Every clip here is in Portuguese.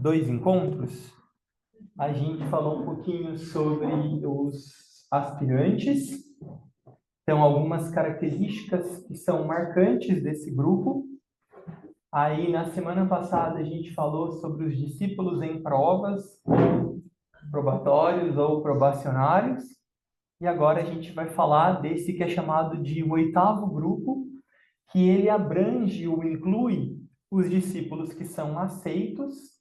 dois encontros, a gente falou um pouquinho sobre os aspirantes, então algumas características que são marcantes desse grupo. Aí, na semana passada, a gente falou sobre os discípulos em provas, ou probatórios ou probacionários, e agora a gente vai falar desse que é chamado de o oitavo grupo, que ele abrange ou inclui os discípulos que são aceitos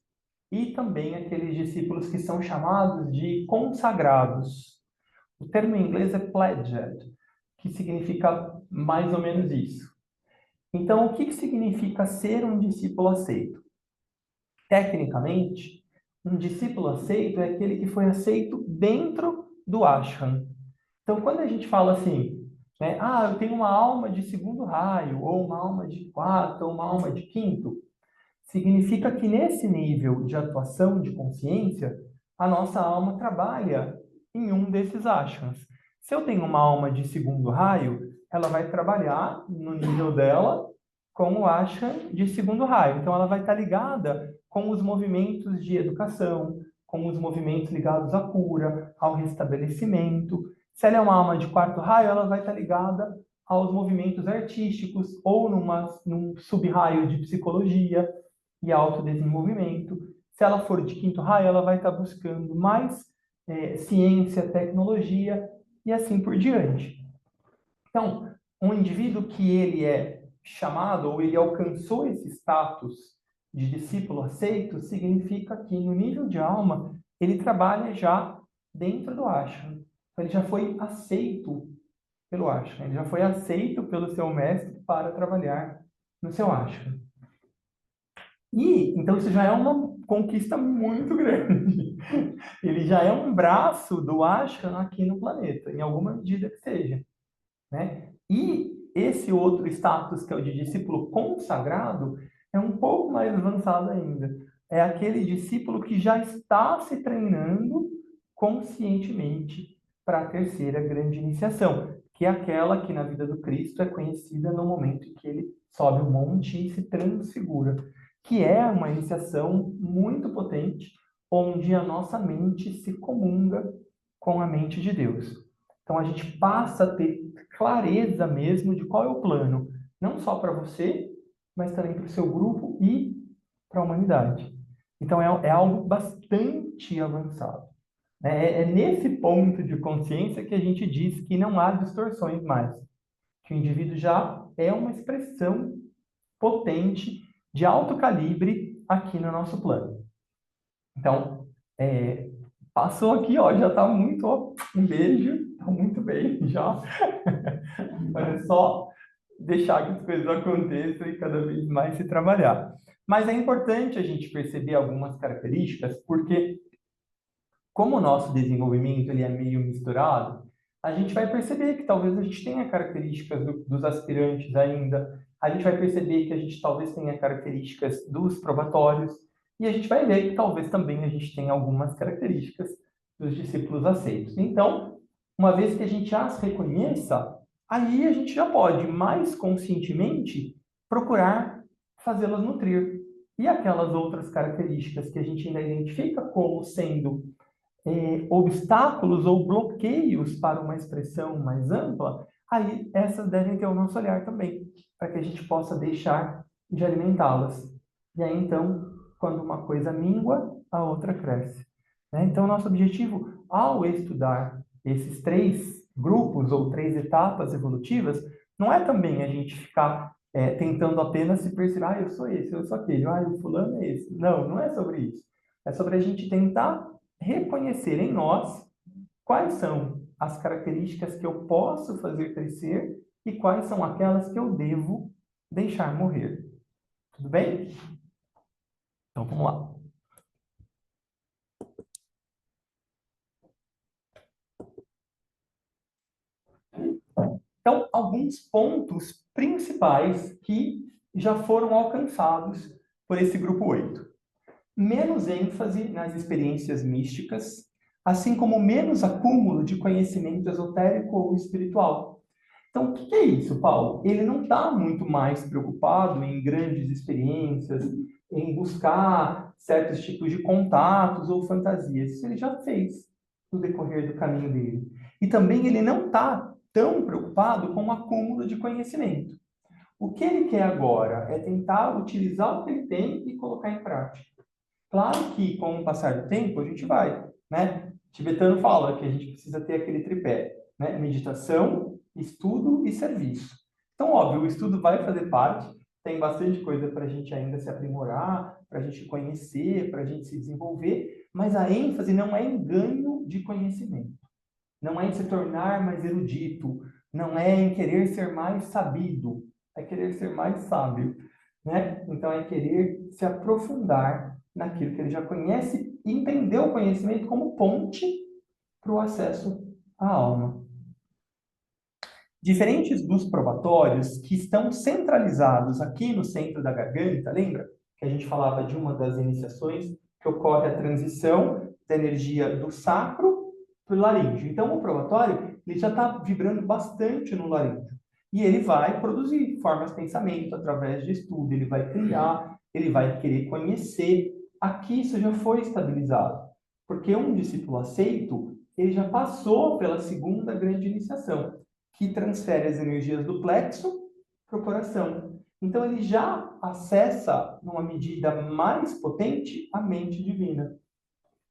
e também aqueles discípulos que são chamados de consagrados. O termo em inglês é pledged, que significa mais ou menos isso. Então, o que significa ser um discípulo aceito? Tecnicamente, um discípulo aceito é aquele que foi aceito dentro do ashram. Então, quando a gente fala assim, né, eu tenho uma alma de segundo raio, ou uma alma de quarto, ou uma alma de quinto, significa que nesse nível de atuação de consciência, a nossa alma trabalha em um desses ashrams. Se eu tenho uma alma de segundo raio, ela vai trabalhar no nível dela com o ashram de segundo raio. Então, ela vai estar ligada com os movimentos de educação, com os movimentos ligados à cura, ao restabelecimento. Se ela é uma alma de quarto raio, ela vai estar ligada aos movimentos artísticos ou num sub-raio de psicologia e autodesenvolvimento. Se ela for de quinto raio, ela vai estar buscando mais ciência, tecnologia e assim por diante. Então, um indivíduo que ele é chamado ou ele alcançou esse status de discípulo aceito, significa que no nível de alma ele trabalha já dentro do ashram. Então, ele já foi aceito pelo ashram, ele já foi aceito pelo seu mestre para trabalhar no seu ashram. E, então, isso já é uma conquista muito grande. Ele já é um braço do ashram aqui no planeta, em alguma medida que seja, né? E esse outro status, que é o de discípulo consagrado, é um pouco mais avançado ainda. É aquele discípulo que já está se treinando conscientemente para a terceira grande iniciação, que é aquela que na vida do Cristo é conhecida no momento em que ele sobe o monte e se transfigura, que é uma iniciação muito potente, onde a nossa mente se comunga com a mente de Deus. Então a gente passa a ter clareza mesmo de qual é o plano, não só para você, mas também para o seu grupo e para a humanidade. Então é algo bastante avançado. É nesse ponto de consciência que a gente diz que não há distorções mais, que o indivíduo já é uma expressão potente de alto calibre aqui no nosso plano. Então, passou aqui, ó, já está muito, ó, um beijo, está muito bem já. Mas é só deixar que as coisas aconteçam e cada vez mais se trabalhar. Mas é importante a gente perceber algumas características, porque como o nosso desenvolvimento ele é meio misturado, a gente vai perceber que talvez a gente tenha características dos aspirantes ainda, a gente vai perceber que a gente talvez tenha características dos probatórios, e a gente vai ver que talvez também a gente tenha algumas características dos discípulos aceitos. Então, uma vez que a gente as reconheça, aí a gente já pode mais conscientemente procurar fazê-las nutrir. E aquelas outras características que a gente ainda identifica como sendo obstáculos ou bloqueios para uma expressão mais ampla, aí essas devem ter o nosso olhar também, para que a gente possa deixar de alimentá-las. E aí, então, quando uma coisa mingua, a outra cresce. Né? Então, nosso objetivo, ao estudar esses três grupos ou três etapas evolutivas, não é também a gente ficar tentando apenas se perceber, eu sou esse, eu sou aquele, o fulano é esse. Não, não é sobre isso. É sobre a gente tentar reconhecer em nós quais são as características que eu posso fazer crescer e quais são aquelas que eu devo deixar morrer. Tudo bem? Então, vamos lá. Então, alguns pontos principais que já foram alcançados por esse grupo 8. Menos ênfase nas experiências místicas, assim como menos acúmulo de conhecimento esotérico ou espiritual. Então, o que que é isso, Paulo? Ele não está muito mais preocupado em grandes experiências, em buscar certos tipos de contatos ou fantasias. Isso ele já fez no decorrer do caminho dele. E também ele não está tão preocupado com o acúmulo de conhecimento. O que ele quer agora é tentar utilizar o que ele tem e colocar em prática. Claro que, com o passar do tempo, a gente vai, né? Tibetano fala que a gente precisa ter aquele tripé, né? Meditação, estudo e serviço. Então, óbvio, o estudo vai fazer parte, tem bastante coisa para a gente ainda se aprimorar, para a gente conhecer, para a gente se desenvolver, mas a ênfase não é em ganho de conhecimento, não é em se tornar mais erudito, não é em querer ser mais sabido, é querer ser mais sábio, né? Então é querer se aprofundar naquilo que ele já conhece e entender o conhecimento como ponte para o acesso à alma. Diferentes dos probatórios que estão centralizados aqui no centro da garganta, lembra que a gente falava de uma das iniciações que ocorre a transição da energia do sacro para o laríngeo. Então, o probatório ele já está vibrando bastante no laríngeo. E ele vai produzir formas de pensamento através de estudo, ele vai criar, ele vai querer conhecer. Aqui isso já foi estabilizado, porque um discípulo aceito, ele já passou pela segunda grande iniciação, que transfere as energias do plexo para o coração. Então, ele já acessa, numa medida mais potente, a mente divina.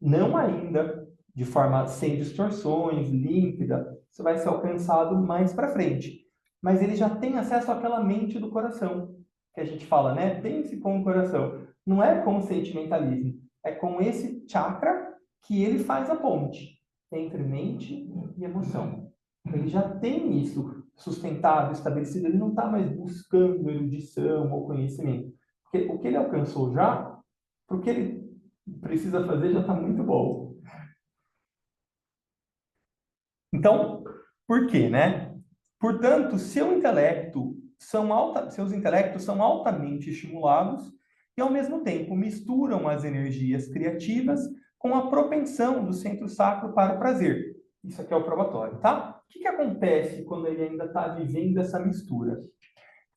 Não ainda de forma sem distorções, límpida, isso vai ser alcançado mais para frente. Mas ele já tem acesso àquela mente do coração, que a gente fala, né? Pense com o coração. Não é com o sentimentalismo, é com esse chakra que ele faz a ponte entre mente e emoção. Ele já tem isso sustentado, estabelecido, ele não está mais buscando erudição ou conhecimento. Porque o que ele alcançou já, porque ele precisa fazer, já está muito bom. Então, por quê, né? Portanto, seus intelectos são altamente estimulados e, ao mesmo tempo, misturam as energias criativas com a propensão do centro sacro para o prazer. Isso aqui é o probatório, tá? O que que acontece quando ele ainda está vivendo essa mistura?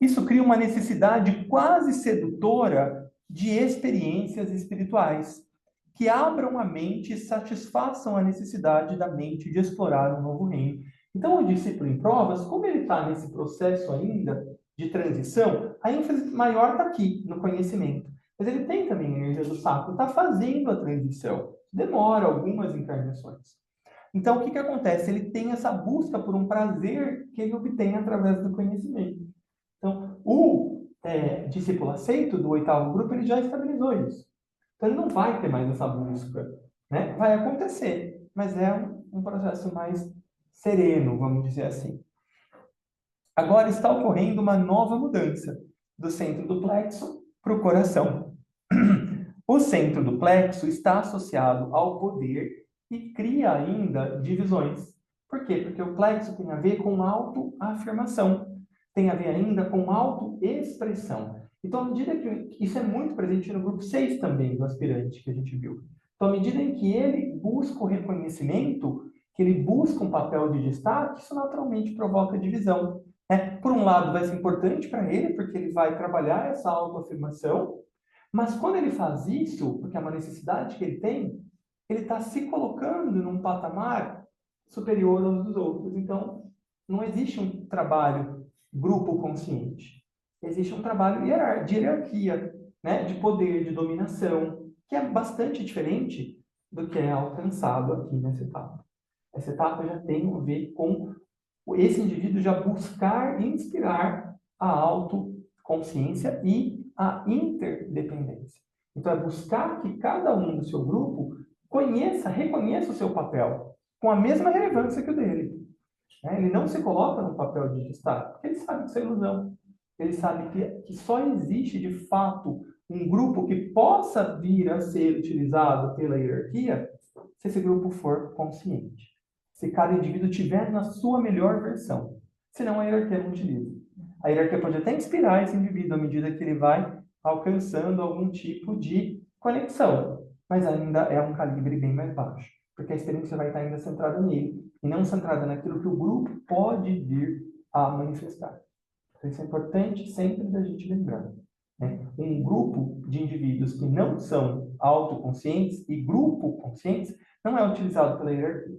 Isso cria uma necessidade quase sedutora de experiências espirituais, que abram a mente e satisfaçam a necessidade da mente de explorar um novo reino. Então, o discípulo em provas, como ele está nesse processo ainda de transição, a ênfase maior está aqui, no conhecimento. Mas ele tem também a energia do sacro, está fazendo a transição. Demora algumas encarnações. Então, o que que acontece? Ele tem essa busca por um prazer que ele obtém através do conhecimento. Então, o discípulo aceito do oitavo grupo, ele já estabilizou isso. Então, ele não vai ter mais essa busca, né? Vai acontecer, mas é um processo mais sereno, vamos dizer assim. Agora está ocorrendo uma nova mudança do centro do plexo para o coração. O centro do plexo está associado ao poder e cria ainda divisões. Por quê? Porque o plexo tem a ver com autoafirmação, tem a ver ainda com autoexpressão. Então, à medida que isso é muito presente no grupo 6 também, do aspirante que a gente viu. Então, à medida em que ele busca o reconhecimento, que ele busca um papel de destaque, isso naturalmente provoca divisão. Né? Por um lado, vai ser importante para ele, porque ele vai trabalhar essa autoafirmação, mas quando ele faz isso, porque é uma necessidade que ele está se colocando num patamar superior aos dos outros. Então, não existe um trabalho grupo consciente. Existe um trabalho de hierarquia, né? De poder, de dominação, que é bastante diferente do que é alcançado aqui nessa etapa. Essa etapa já tem a ver com esse indivíduo já buscar inspirar a autoconsciência e a interdependência. Então, é buscar que cada um do seu grupo reconheça o seu papel com a mesma relevância que o dele. Né? Ele não se coloca no papel de destaque, porque ele sabe que isso é ilusão. Ele sabe que só existe, de fato, um grupo que possa vir a ser utilizado pela hierarquia se esse grupo for consciente. Se cada indivíduo tiver na sua melhor versão. Senão a hierarquia não utiliza. A hierarquia pode até inspirar esse indivíduo à medida que ele vai alcançando algum tipo de conexão, mas ainda é um calibre bem mais baixo, porque a experiência vai estar ainda centrada nele, e não centrada naquilo que o grupo pode vir a manifestar. Então, isso é importante sempre da gente lembrar, né? Um grupo de indivíduos que não são autoconscientes e grupo conscientes não é utilizado pela hierarquia,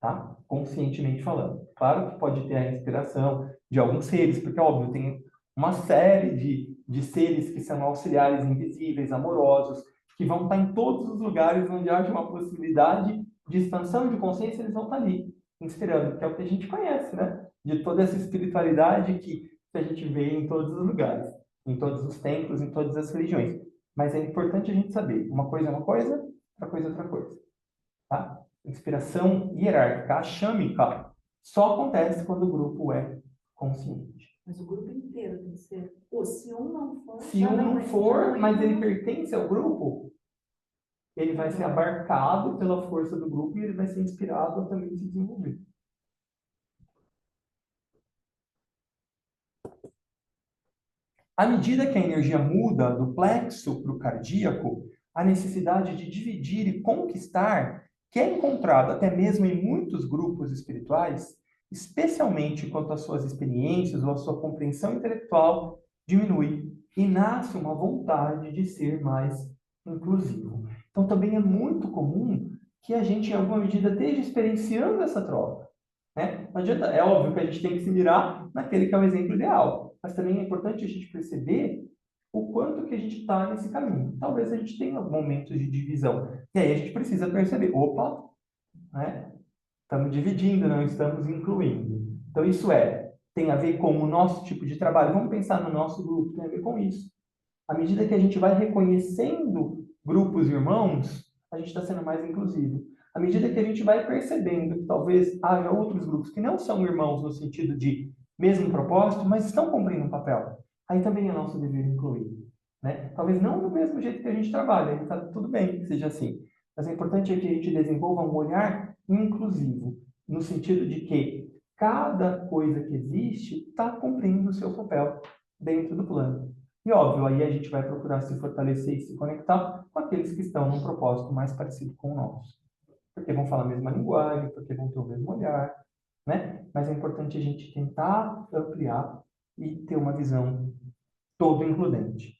tá? Conscientemente falando. Claro que pode ter a inspiração de alguns seres, porque, óbvio, tem uma série de seres que são auxiliares invisíveis, amorosos, que vão estar em todos os lugares onde haja uma possibilidade de expansão de consciência, eles vão estar ali, inspirando, que é o que a gente conhece, né? De toda essa espiritualidade que a gente vê em todos os lugares, em todos os templos, em todas as religiões. Mas é importante a gente saber, uma coisa é uma coisa, outra coisa é outra coisa, tá? Inspiração hierárquica, axâmica, só acontece quando o grupo é consciente. Mas o grupo inteiro tem que ser. Pô, se um não for. Se um não for, mas ele pertence ao grupo, ele vai ser abarcado pela força do grupo e ele vai ser inspirado a também se desenvolver. À medida que a energia muda do plexo para o cardíaco, a necessidade de dividir e conquistar, que é encontrada até mesmo em muitos grupos espirituais, especialmente quanto às suas experiências ou à sua compreensão intelectual, diminui e nasce uma vontade de ser mais inclusivo. Então, também é muito comum que a gente, em alguma medida, esteja experienciando essa troca, né? Não adianta, é óbvio que a gente tem que se mirar naquele que é o exemplo ideal, mas também é importante a gente perceber o quanto que a gente está nesse caminho. Talvez a gente tenha momentos de divisão. E aí a gente precisa perceber, opa, né? Estamos dividindo, não estamos incluindo. Então isso tem a ver com o nosso tipo de trabalho. Vamos pensar no nosso grupo, tem a ver com isso. À medida que a gente vai reconhecendo grupos irmãos, a gente está sendo mais inclusivo. À medida que a gente vai percebendo que talvez haja outros grupos que não são irmãos no sentido de mesmo propósito, mas estão cumprindo um papel, aí também é nosso dever incluir, né? Talvez não do mesmo jeito que a gente trabalha, aí está tudo bem que seja assim. Mas é importante que a gente desenvolva um olhar inclusivo, no sentido de que cada coisa que existe está cumprindo o seu papel dentro do plano. E óbvio, aí a gente vai procurar se fortalecer e se conectar com aqueles que estão num propósito mais parecido com o nosso. Porque vão falar a mesma linguagem, porque vão ter o mesmo olhar, né? Mas é importante a gente tentar ampliar e ter uma visão todo includente.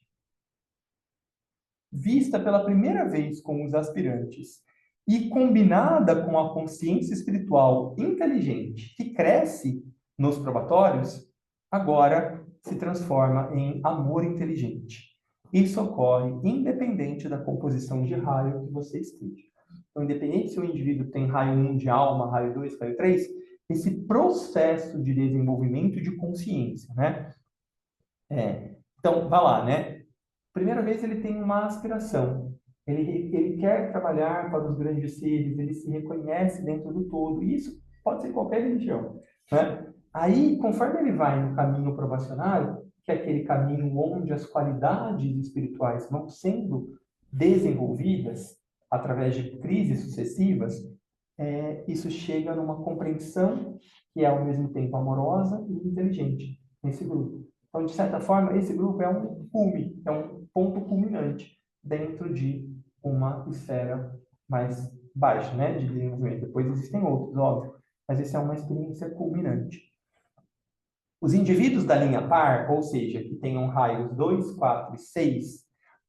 Vista pela primeira vez com os aspirantes e combinada com a consciência espiritual inteligente que cresce nos probatórios, agora se transforma em amor inteligente. Isso ocorre independente da composição de raio que você esteja. Então, independente se o indivíduo tem raio 1 de alma, raio 2, raio 3, esse processo de desenvolvimento de consciência, né? Então, vá lá, né? Primeira vez ele tem uma aspiração. Ele quer trabalhar para os grandes seres, ele se reconhece dentro do todo. E isso pode ser qualquer religião, né? Aí, conforme ele vai no caminho probacionário, que é aquele caminho onde as qualidades espirituais vão sendo desenvolvidas através de crises sucessivas, isso chega numa compreensão que é ao mesmo tempo amorosa e inteligente nesse grupo. Então, de certa forma, esse grupo é um cume, é um ponto culminante dentro de uma esfera mais baixa, né, de desenvolvimento. Depois existem outros, óbvio, mas essa é uma experiência culminante. Os indivíduos da linha par, ou seja, que tenham raios 2, 4 e 6,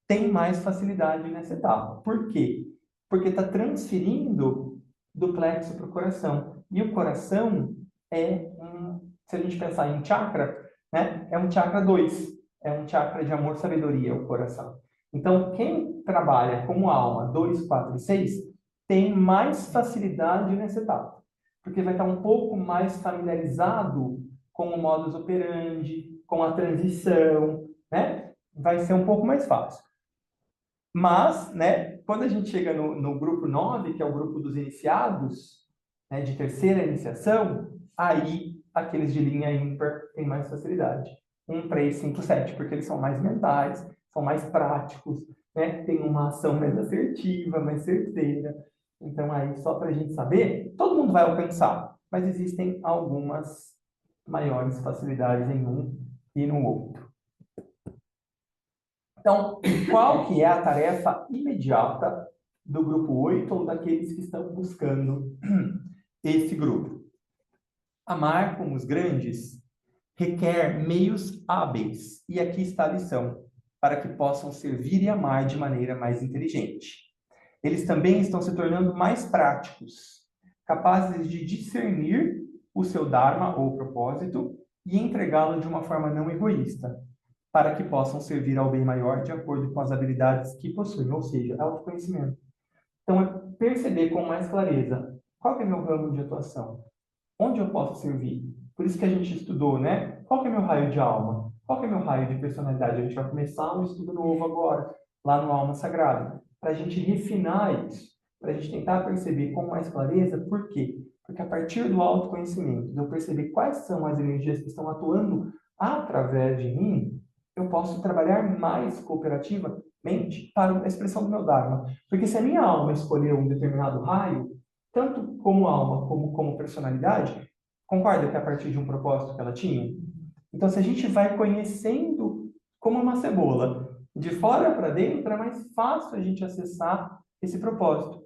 têm mais facilidade nessa etapa. Por quê? Porque está transferindo do plexo para o coração. E o coração se a gente pensar em chakra, né, é um chakra 2, é um chakra de amor, sabedoria, o coração. Então, quem trabalha como alma 2, 4 e 6 tem mais facilidade nessa etapa, porque vai estar um pouco mais familiarizado com o modus operandi, com a transição, né? Vai ser um pouco mais fácil. Mas, né, quando a gente chega no grupo 9, que é o grupo dos iniciados, né, de terceira iniciação, aí aqueles de linha ímpar têm mais facilidade. 1, 3, 5, 7, porque eles são mais mentais, são mais práticos, né, tem uma ação mais assertiva, mais certeira. Então, aí, só para a gente saber, todo mundo vai alcançar, mas existem algumas maiores facilidades em um e no outro. Então, qual que é a tarefa imediata do grupo 8 ou daqueles que estão buscando esse grupo? Amar como os grandes requer meios hábeis, e aqui está a lição, para que possam servir e amar de maneira mais inteligente. Eles também estão se tornando mais práticos, capazes de discernir o seu dharma ou propósito e entregá-lo de uma forma não egoísta, para que possam servir ao bem maior de acordo com as habilidades que possuem, ou seja, autoconhecimento. Então, é perceber com mais clareza qual que é meu ramo de atuação, onde eu posso servir. Por isso que a gente estudou, né? Qual que é meu raio de alma? Qual que é meu raio de personalidade? A gente vai começar um estudo novo agora, lá no Alma Sagrada, para a gente refinar isso, para a gente tentar perceber com mais clareza por quê? Porque a partir do autoconhecimento, de eu perceber quais são as energias que estão atuando através de mim, eu posso trabalhar mais cooperativamente para a expressão do meu Dharma. Porque se a minha alma escolher um determinado raio, tanto como alma como personalidade, concorda que é a partir de um propósito que ela tinha? Então, se a gente vai conhecendo como uma cebola, de fora para dentro, é mais fácil a gente acessar esse propósito.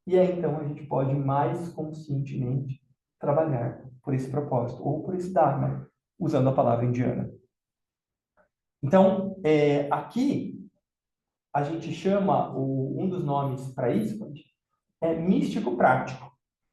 E aí, então, a gente pode mais conscientemente trabalhar por esse propósito, ou por esse Dharma, usando a palavra indiana. Então, aqui, a gente chama, um dos nomes para isso, é místico prático.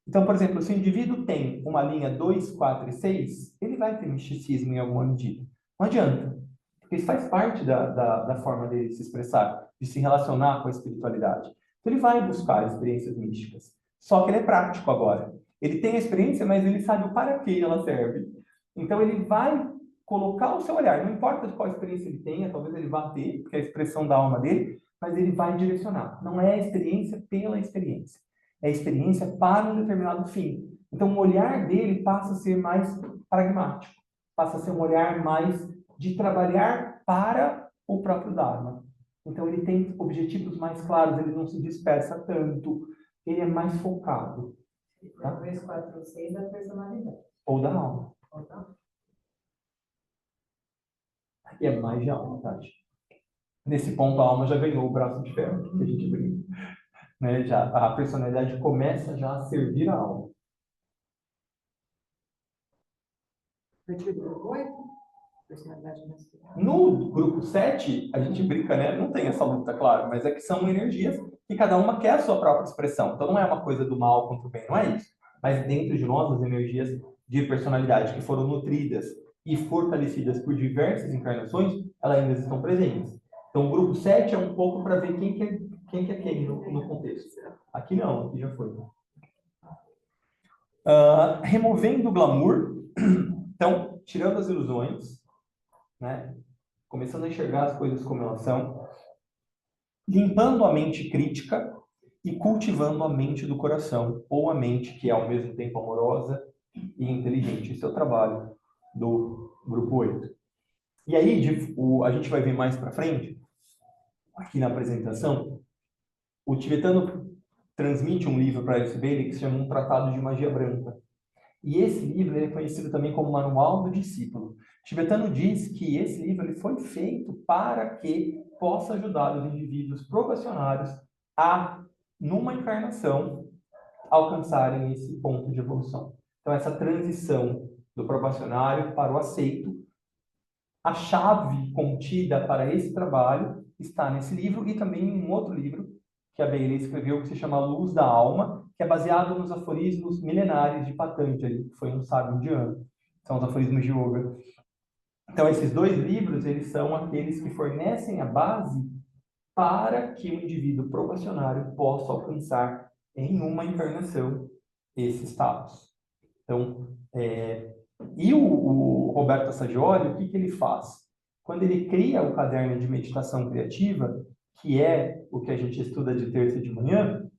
Então, por exemplo, se o indivíduo tem uma linha 2, 4 e 6, ele vai ter misticismo em alguma medida. Não adianta, porque isso faz parte da forma dele se expressar, de se relacionar com a espiritualidade. Então, ele vai buscar experiências místicas. Só que ele é prático agora. Ele tem a experiência, mas ele sabe o para que ela serve. Então, ele vai colocar o seu olhar. Não importa de qual experiência ele tenha, talvez ele vá ter, porque é a expressão da alma dele, mas ele vai direcionar. Não é a experiência pela experiência. É a experiência para um determinado fim. Então, o olhar dele passa a ser mais pragmático, passa a ser um olhar mais de trabalhar para o próprio Dharma. Então, ele tem objetivos mais claros, ele não se dispersa tanto, ele é mais focado. Tá? 2, 4, 6 da personalidade. Ou da alma. Ou da alma. E é mais de alma, Tati. Nesse ponto, a alma já ganhou o braço de ferro, que a gente brinca. Né? Já, a personalidade começa já a servir a alma. No grupo 7, a gente brinca, né? Não tem essa luta, claro, mas é que são energias que cada uma quer a sua própria expressão. Então não é uma coisa do mal contra o bem, não é isso. Mas dentro de nós, as energias de personalidade que foram nutridas e fortalecidas por diversas encarnações, elas ainda estão presentes. Então o grupo 7 é um pouco para ver quem é quem no contexto. Aqui não, aqui já foi. Removendo o glamour, então, tirando as ilusões, né? Começando a enxergar as coisas como elas são, limpando a mente crítica e cultivando a mente do coração, ou a mente que é ao mesmo tempo amorosa e inteligente. Esse é o trabalho do grupo 8. E aí, a gente vai ver mais para frente, aqui na apresentação, o tibetano transmite um livro para Alice Bailey que se chama Um Tratado de Magia Branca. E esse livro é conhecido também como Manual do Discípulo. O tibetano diz que esse livro ele foi feito para que possa ajudar os indivíduos probacionários a, numa encarnação, alcançarem esse ponto de evolução. Então, essa transição do probacionário para o aceito, a chave contida para esse trabalho está nesse livro e também em um outro livro que a Bailey escreveu, que se chama Luz da Alma, que é baseado nos aforismos milenares de Patanjali, que foi um sábio indiano. São os aforismos de yoga. Então, esses dois livros, eles são aqueles que fornecem a base para que o indivíduo probacionário possa alcançar em uma encarnação esse status. Então, e o Roberto Assagioli, o que ele faz? Quando ele cria o caderno de meditação criativa, que é o que a gente estuda de terça e de manhã,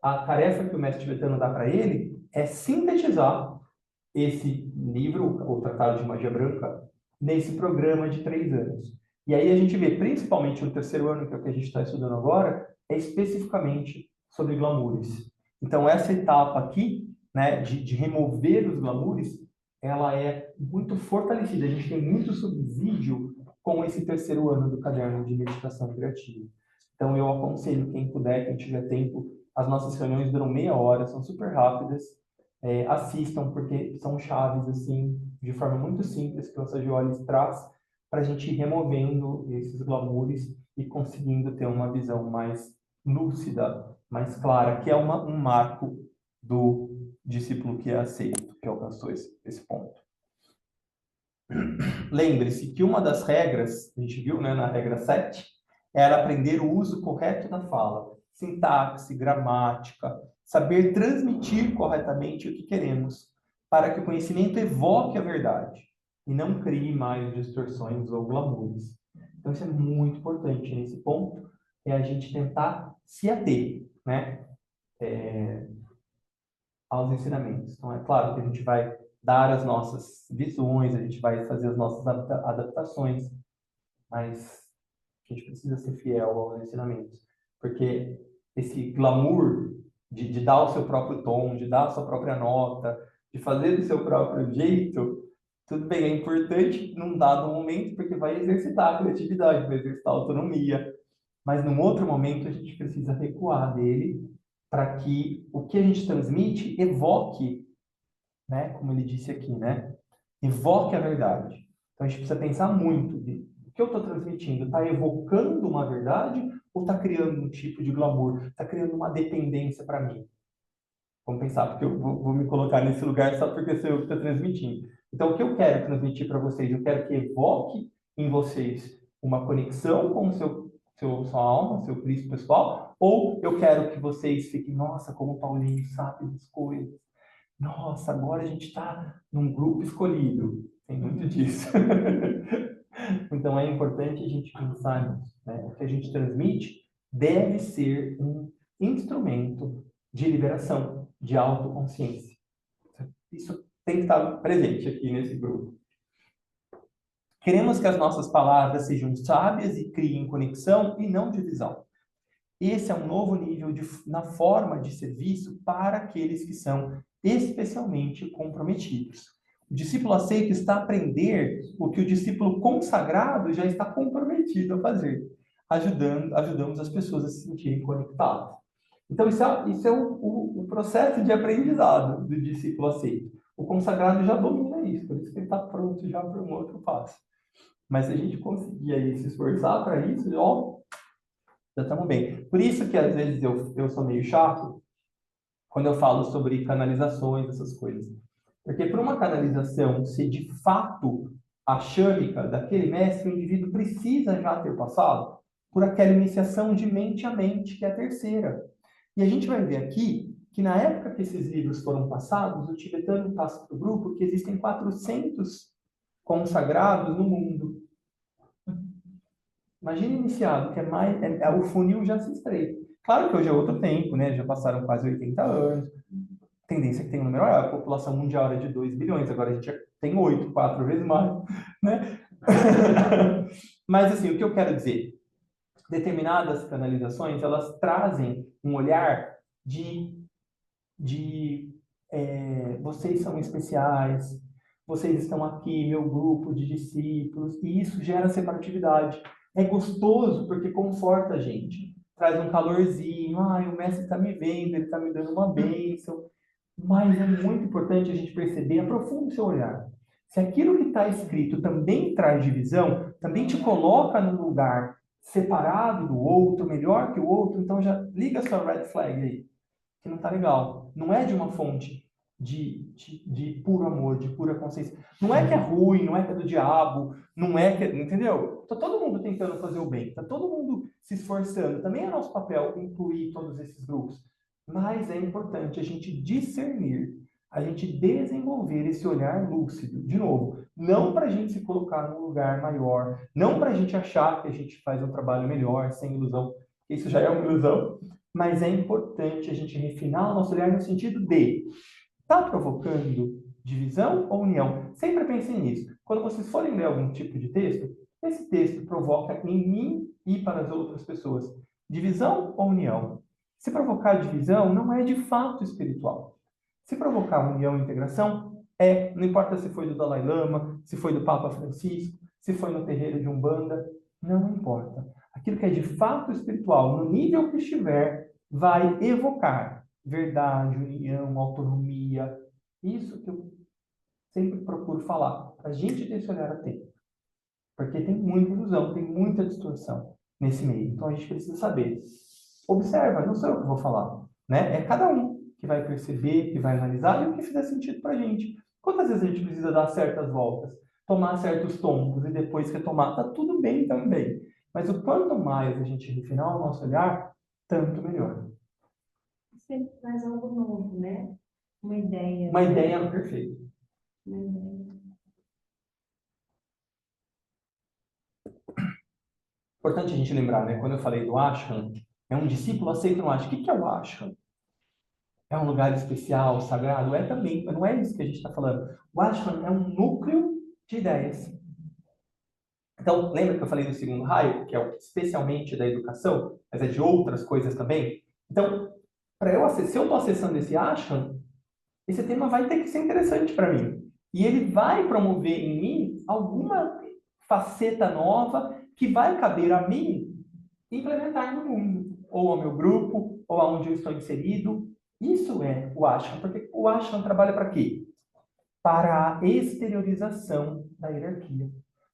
a tarefa que o mestre tibetano dá para ele é sintetizar esse livro, o Tratado de Magia Branca, nesse programa de 3 anos. E aí a gente vê, principalmente no terceiro ano, que é o que a gente está estudando agora, é especificamente sobre glamoures. Então, essa etapa aqui, né, de remover os glamoures, ela é muito fortalecida. A gente tem muito subsídio com esse terceiro ano do caderno de meditação criativa. Então, eu aconselho quem puder, quem tiver tempo, as nossas reuniões duram meia hora, são super rápidas. assistam, porque são chaves, assim, de forma muito simples, que o Sagioli traz para a gente ir removendo esses glamours e conseguindo ter uma visão mais lúcida, mais clara, que é um marco do discípulo que é aceito, que alcançou esse ponto. Lembre-se que uma das regras, a gente viu, né, na regra 7, era aprender o uso correto da fala, sintaxe, gramática, saber transmitir corretamente o que queremos, para que o conhecimento evoque a verdade e não crie mais distorções ou glamours. Então, isso é muito importante nesse ponto, é a gente tentar se ater, né, aos ensinamentos. Então, é claro que a gente vai dar as nossas visões, a gente vai fazer as nossas adaptações, mas a gente precisa ser fiel aos ensinamentos, porque esse glamour de dar o seu próprio tom, de dar a sua própria nota, de fazer do seu próprio jeito, tudo bem, é importante num dado momento, porque vai exercitar a criatividade, vai exercitar a autonomia, mas num outro momento a gente precisa recuar dele para que o que a gente transmite evoque, né, como ele disse aqui, né, evoque a verdade. Então a gente precisa pensar muito de o que eu estou transmitindo, está evocando uma verdade ou está criando um tipo de glamour, está criando uma dependência para mim? Vamos pensar, porque eu vou me colocar nesse lugar só porque sou eu que estou transmitindo. Então, o que eu quero transmitir para vocês? Eu quero que evoque em vocês uma conexão com o sua alma, seu Cristo pessoal, ou eu quero que vocês fiquem, nossa, como o Paulinho sabe das coisas. Nossa, agora a gente está num grupo escolhido. Tem muito disso. Então, é importante a gente pensar nisso, né? O que a gente transmite deve ser um instrumento de liberação, de autoconsciência. Isso tem que estar presente aqui nesse grupo. Queremos que as nossas palavras sejam sábias e criem conexão e não divisão. Esse é um novo nível na forma de serviço para aqueles que são especialmente comprometidos. O discípulo aceito está a aprender o que o discípulo consagrado já está comprometido a fazer. Ajudamos as pessoas a se sentirem conectadas. Então, isso é o processo de aprendizado do discípulo aceito. O consagrado já domina isso, por isso que ele está pronto já para um outro passo. Mas se a gente conseguir aí se esforçar para isso, ó, já estamos bem. Por isso que às vezes eu sou meio chato quando eu falo sobre canalizações, essas coisas. Porque para uma canalização ser de fato a châmica daquele mestre, o indivíduo precisa já ter passado por aquela iniciação de mente a mente, que é a terceira. E a gente vai ver aqui que na época que esses livros foram passados, o tibetano passa para o grupo que existem 400 consagrados no mundo. Imagina iniciado, que é mais. O funil já se estreita. Claro que hoje é outro tempo, né? Já passaram quase 80 anos. A tendência é que tem um número maior. A população mundial era de 2 bilhões, agora a gente já tem 8, 4 vezes mais, né? Mas, assim, o que eu quero dizer? Determinadas canalizações, elas trazem um olhar vocês são especiais, vocês estão aqui, meu grupo de discípulos, e isso gera separatividade. É gostoso porque conforta a gente, traz um calorzinho, o mestre está me vendo, ele está me dando uma bênção, mas é muito importante a gente perceber, aprofunda o seu olhar. Se aquilo que está escrito também traz divisão, também te coloca num lugar separado do outro, melhor que o outro, então já liga a sua red flag aí, que não está legal. Não é de uma fonte de puro amor, de pura consciência. Não é que é ruim, não é que é do diabo, não é que... Entendeu? Está todo mundo tentando fazer o bem, está todo mundo se esforçando. Também é nosso papel incluir todos esses grupos. Mas é importante a gente discernir, a gente desenvolver esse olhar lúcido. De novo, não para a gente se colocar num lugar maior, não para a gente achar que a gente faz um trabalho melhor, sem ilusão. Isso já é uma ilusão, mas é importante a gente refinar o nosso olhar no sentido de está provocando divisão ou união? Sempre pensem nisso. Quando vocês forem ler algum tipo de texto, esse texto provoca em mim e para as outras pessoas divisão ou união? Se provocar divisão, não é de fato espiritual. Se provocar união e integração, não importa se foi do Dalai Lama, se foi do Papa Francisco, se foi no terreiro de Umbanda, não importa. Aquilo que é de fato espiritual, no nível que estiver, vai evocar verdade, união, autonomia, Isso que eu sempre procuro falar, para a gente ter esse olhar atento. Porque tem muita ilusão, tem muita distorção nesse meio. Então a gente precisa saber. Observa, não sou eu que vou falar, né? É cada um que vai perceber, que vai analisar e o que fizer sentido para a gente. Quantas vezes a gente precisa dar certas voltas, tomar certos tombos e depois retomar? Tá tudo bem também. Mas o quanto mais a gente refinar o nosso olhar, tanto melhor. Sempre traz algo novo, né? Uma ideia. Uma ideia perfeita. Uma ideia. Importante a gente lembrar, né? Quando eu falei do ashram, é um discípulo aceita um ashram. O que é o ashram? É um lugar especial, sagrado? É também, mas não é isso que a gente está falando. O ashram é um núcleo de ideias. Então, lembra que eu falei do segundo raio, que é especialmente da educação, mas é de outras coisas também? Então, se eu estou acessando esse ashram, esse tema vai ter que ser interessante para mim. E ele vai promover em mim alguma faceta nova que vai caber a mim implementar no mundo, ou ao meu grupo, ou aonde eu estou inserido. Isso é o ashram, porque o ashram trabalha para quê? Para a exteriorização da hierarquia,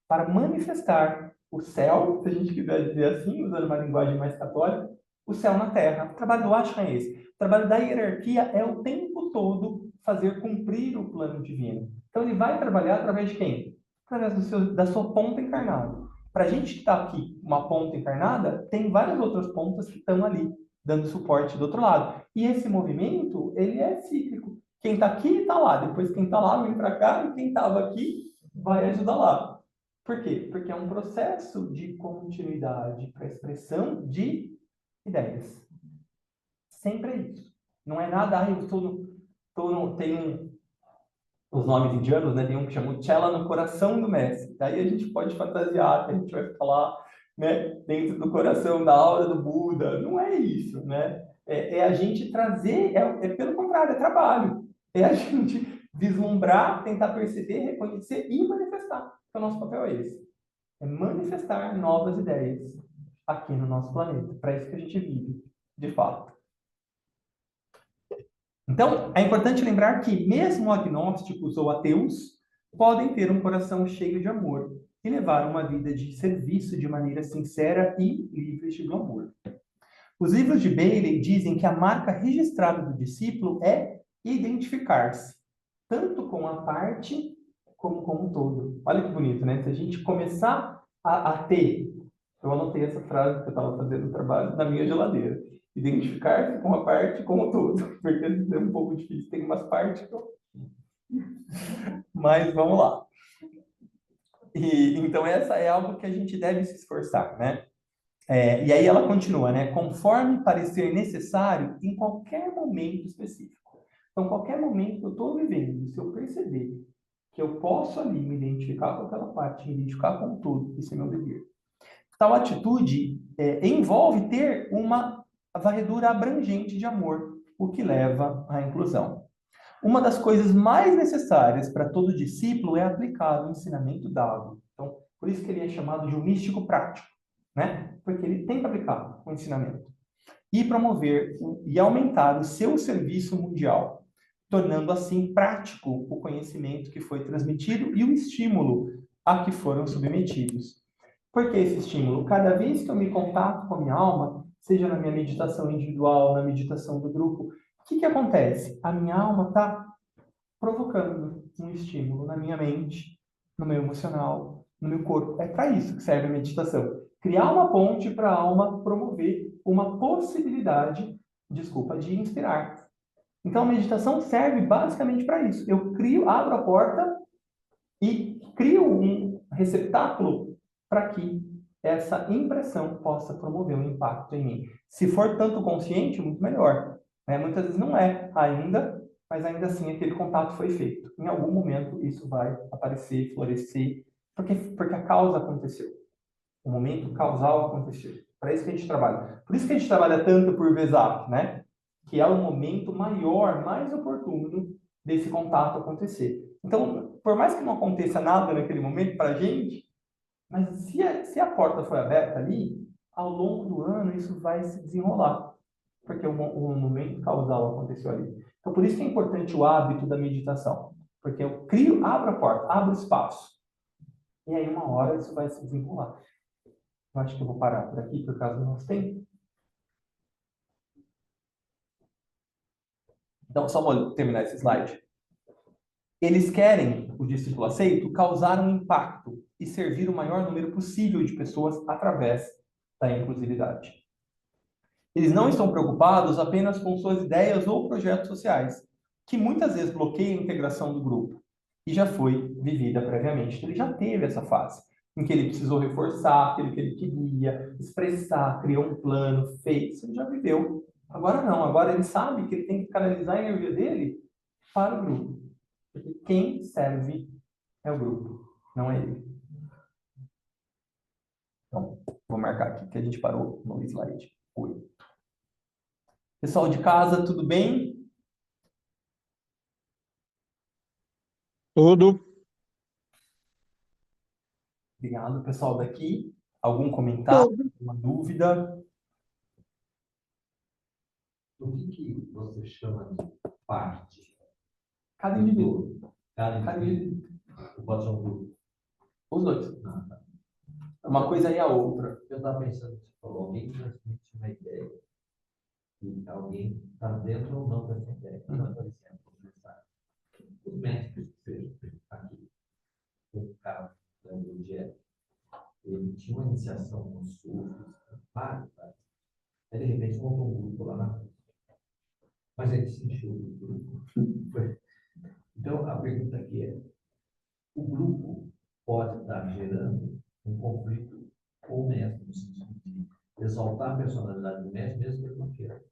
para manifestar o céu, se a gente quiser dizer assim, usando uma linguagem mais católica, o céu na terra. O trabalho do ashram é esse. O trabalho da hierarquia é o tempo todo fazer cumprir o plano divino. Então ele vai trabalhar através de quem? Através da sua ponta encarnada. Para a gente que está aqui, uma ponta encarnada, tem várias outras pontas que estão ali, dando suporte do outro lado. E esse movimento, ele é cíclico. Quem está aqui está lá, depois quem está lá vem para cá, e quem estava aqui vai ajudar lá. Por quê? Porque é um processo de continuidade para expressão de ideias. Sempre é isso. Não é nada, eu tem os nomes indianos, né? Tem um que chama Chela no coração do mestre. Daí a gente pode fantasiar que a gente vai ficar lá, né, dentro do coração da aura do Buda. Não é isso, né? É a gente trazer, pelo contrário, é trabalho. É a gente vislumbrar, tentar perceber, reconhecer e manifestar. Então, o nosso papel é esse. É manifestar novas ideias aqui no nosso planeta. Para isso que a gente vive, de fato. Então, é importante lembrar que mesmo agnósticos ou ateus podem ter um coração cheio de amor e levar uma vida de serviço de maneira sincera e livre de glamour. Os livros de Bailey dizem que a marca registrada do discípulo é identificar-se, tanto com a parte como com o todo. Olha que bonito, né? Se a gente começar a ter, eu anotei essa frase que eu estava fazendo o trabalho na minha geladeira, identificar-se com a parte com o todo, porque é um pouco difícil, tem umas partes que eu... Mas vamos lá. Então essa é algo que a gente deve se esforçar, né? E aí ela continua, né? Conforme parecer necessário em qualquer momento específico. Então, qualquer momento que eu estou vivendo, se eu perceber que eu posso ali me identificar com aquela parte, me identificar com tudo, isso é meu dever. Tal atitude envolve ter uma varredura abrangente de amor, o que leva à inclusão. Uma das coisas mais necessárias para todo discípulo é aplicar o ensinamento dado. Então, por isso que ele é chamado de um místico prático, né? Porque ele tem que aplicar o ensinamento e promover e aumentar o seu serviço mundial, tornando assim prático o conhecimento que foi transmitido e o estímulo a que foram submetidos. Por que esse estímulo? Cada vez que eu me contato com a minha alma, seja na minha meditação individual, na meditação do grupo, o que acontece? A minha alma está provocando um estímulo na minha mente, no meu emocional, no meu corpo. É para isso que serve a meditação. Criar uma ponte para a alma promover uma possibilidade, de inspirar. Então, a meditação serve basicamente para isso. Eu abro a porta e crio um receptáculo para que essa impressão possa promover um impacto em mim. Se for tanto consciente, muito melhor. Né? Muitas vezes não é ainda, mas ainda assim aquele contato foi feito. Em algum momento isso vai aparecer, florescer, porque a causa aconteceu. O momento causal aconteceu. Para isso que a gente trabalha. Por isso que a gente trabalha tanto por VESAP, né? Que é o momento maior, mais oportuno desse contato acontecer. Então, por mais que não aconteça nada naquele momento para a gente, mas se a porta foi aberta ali, ao longo do ano isso vai se desenrolar. porque o momento causal aconteceu ali. Então, por isso que é importante o hábito da meditação, porque eu crio, abro a porta, abro espaço. E aí, uma hora, isso vai se desenrolar. Eu acho que eu vou parar por aqui, por causa do nosso tempo. Então, só vou terminar esse slide. Eles querem, o discípulo aceito, causar um impacto e servir o maior número possível de pessoas através da inclusividade. Eles não estão preocupados apenas com suas ideias ou projetos sociais, que muitas vezes bloqueiam a integração do grupo, e já foi vivida previamente. Ele já teve essa fase, em que ele precisou reforçar aquilo que ele queria, expressar, criou um plano, fez, ele já viveu. Agora não, agora ele sabe que ele tem que canalizar a energia dele para o grupo. Porque quem serve é o grupo, não é ele. Então, vou marcar aqui que a gente parou no slide 8. Pessoal de casa, tudo bem? Tudo. Obrigado, pessoal daqui. Algum comentário, Tudo. alguma dúvida? O que você chama de parte? Cada indivíduo. Cada Cada indivíduo. indivíduo. Pode ser um grupo. Os dois. Ah, tá. Uma coisa e a outra. Eu estava pensando, você falou, alguém transmite uma ideia e alguém está dentro ou não dessa ideia. Então, por exemplo, os médicos que sejam aqui, o cara do Diego, ele tinha uma iniciação com surdos, vários. Aí, de repente, montou um grupo lá na frente. Mas ele se encheu do grupo. Então, a pergunta aqui é, o grupo pode estar gerando um conflito com o mestre, no sentido de exaltar a personalidade do mestre, mesmo que ele não queira.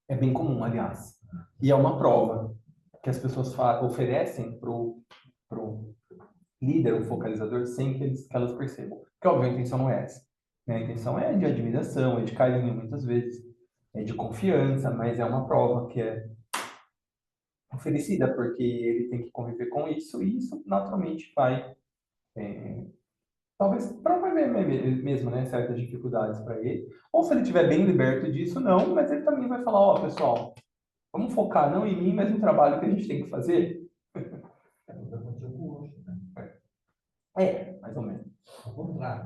É bem comum, aliás. E é uma prova que as pessoas oferecem para o líder, o focalizador, sem que elas percebam. Porque, óbvio, a intenção não é essa. Né? A intenção é de admiração, é de carinho, muitas vezes. É de confiança, mas é uma prova que é oferecida, porque ele tem que conviver com isso, e isso naturalmente vai, talvez, promover mesmo, né, certas dificuldades para ele. Ou se ele estiver bem liberto disso, não, mas ele também vai falar, ó, pessoal, vamos focar não em mim, mas no trabalho que a gente tem que fazer. É o que aconteceu com o Osho, né? Mais ou menos. Ao contrário.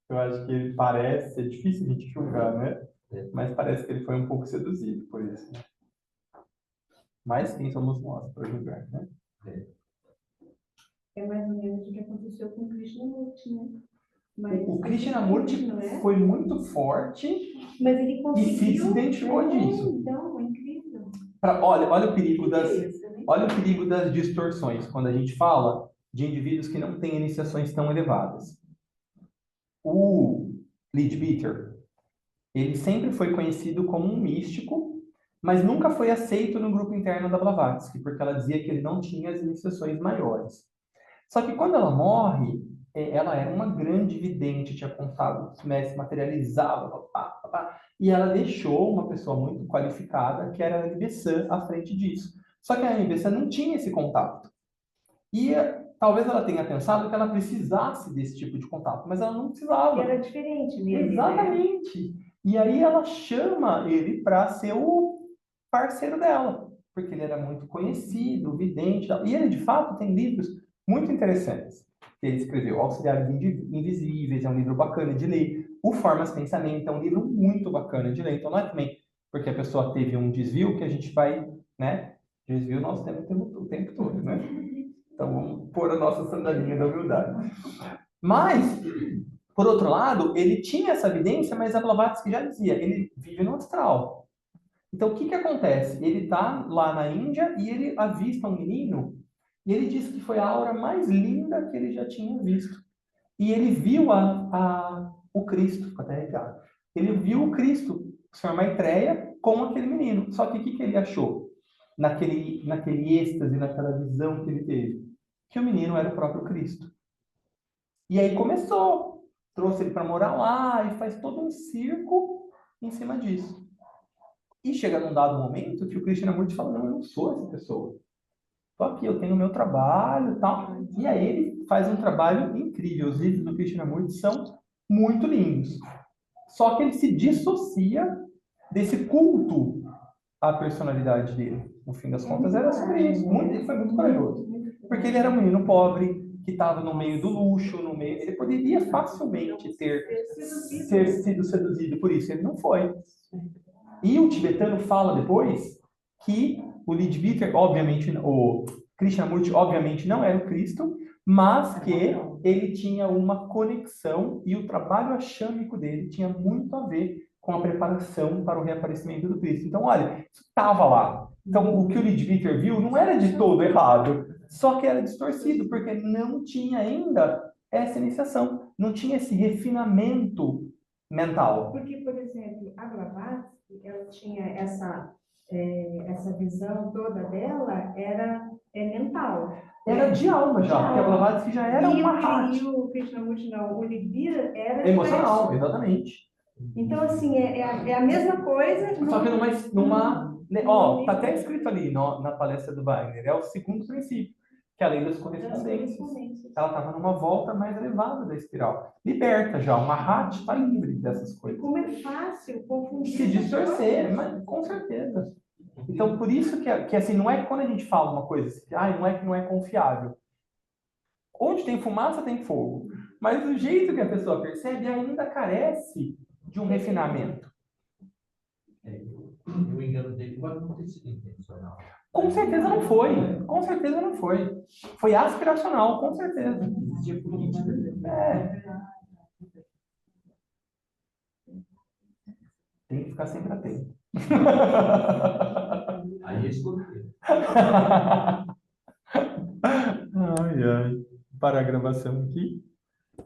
Eu acho que ele parece, é difícil a gente julgar, né? Mas parece que ele foi um pouco seduzido por isso. Né? Mas quem somos nós para julgar, né? É mais ou menos o que aconteceu com o Krishnamurti, né? Mas O Krishnamurti não é? foi muito forte Mas ele conseguiu. e se identificou disso. Então, é incrível. Olha o perigo Isso, né? olha o perigo das distorções, quando a gente fala de indivíduos que não têm iniciações tão elevadas. O Leadbeater, ele sempre foi conhecido como um místico, mas nunca foi aceito no grupo interno da Blavatsky, porque ela dizia que ele não tinha as iniciações maiores. Só que quando ela morre, ela era uma grande vidente, tinha contado os mestres, materializava, e ela deixou uma pessoa muito qualificada, que era a Nibessan, à frente disso. Só que a Nibessan não tinha esse contato. E talvez ela tenha pensado que ela precisasse desse tipo de contato, mas ela não precisava. E era diferente mesmo. Exatamente. Né? E aí ela chama ele para ser o parceiro dela, porque ele era muito conhecido, vidente. E ele, de fato, tem livros muito interessantes. Ele escreveu Auxiliares Invisíveis, é um livro bacana de ler. O Formas Pensamento é um livro muito bacana de ler. Então, não é também porque a pessoa teve um desvio que a gente vai, né? Desvio nós temos o tempo todo, né? Então, vamos pôr a nossa sandalinha da humildade. Mas, por outro lado, ele tinha essa evidência, mas a Blavatsky já dizia, ele vive no astral. Então, o que acontece? Ele está lá na Índia e ele avista um menino e ele disse que foi a aura mais linda que ele já tinha visto. E ele viu o Cristo, até arrepiado. Ele viu o Cristo, o Sr. Maitreya, com aquele menino. Só que o que ele achou? Naquele êxtase, naquela visão que ele teve? Que o menino era o próprio Cristo. E aí começou. Trouxe ele para morar lá e faz todo um circo em cima disso. E chega num dado momento que o Krishnamurti fala, não, eu não sou essa pessoa. Estou aqui, eu tenho o meu trabalho e tal. E aí ele faz um trabalho incrível. Os livros do Krishnamurti são muito lindos. Só que ele se dissocia desse culto à personalidade dele. No fim das contas, era sobre isso. Ele foi muito corajoso. Porque ele era um menino pobre, que estava no meio do luxo, no meio. Ele poderia facilmente ter sido seduzido por isso. Ele não foi. E o tibetano fala depois que o Leadbeater, obviamente, o Krishnamurti, obviamente, não era o Cristo, mas que ele tinha uma conexão e o trabalho axâmico dele tinha muito a ver com a preparação para o reaparecimento do Cristo. Então, olha, isso estava lá. Então, o que o Leadbeater viu não era de todo errado, só que era distorcido, porque não tinha ainda essa iniciação, não tinha esse refinamento mental. Porque, por exemplo, a Blavatsky, ela tinha essa visão toda dela, era mental. Era de alma já, porque a Blavatsky já era uma E rádio. o Krishnamurti não, o Nibbida era Emocional, exatamente. Então, assim, é a mesma coisa. Só que numa ó, tá até escrito ali na palestra do Wagner, é o segundo princípio, que é a lei das correspondências. Ela estava numa volta mais elevada da espiral. Liberta já, uma rádio está livre dessas coisas. Como é fácil confundir. Se distorcer, mas com certeza. Então, por isso que assim, não é que quando a gente fala uma coisa assim, não é que não é confiável. Onde tem fumaça, tem fogo. Mas o jeito que a pessoa percebe ainda carece de um refinamento. O engano dele pode não ter sido intencional. Com certeza não foi. Com certeza não foi. Foi aspiracional, com certeza. Existia política. Tem que ficar sempre atento. Aí eu escutei. Ai, ai. Para a gravação aqui.